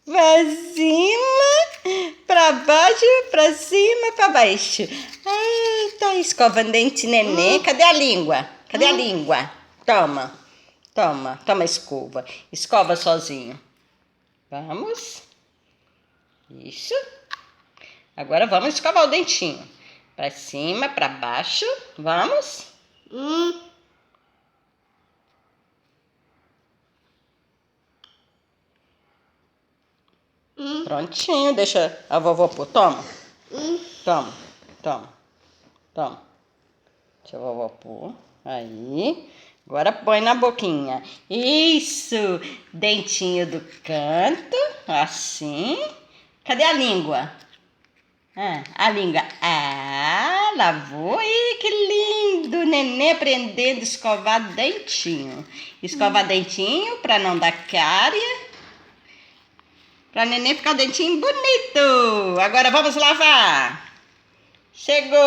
pra cima, pra baixo, pra cima, pra baixo. Eita, escovando dente nenê. Cadê a língua? Cadê a língua? Toma, toma, toma a escova. Escova sozinho. Vamos. Isso. Agora vamos escovar o dentinho. Pra cima, pra baixo. Vamos. Prontinho, deixa a vovó pôr. Toma. Toma, toma, toma. Deixa a vovó pôr. Aí. Agora põe na boquinha. Isso. Dentinho do canto. Assim. Cadê a língua? A língua. Lavou. Ih, que lindo. Nenê aprendendo a escovar dentinho. Escovar dentinho pra não dar cárie. Pra neném ficar o dentinho bonito. Agora vamos lavar. Chegou.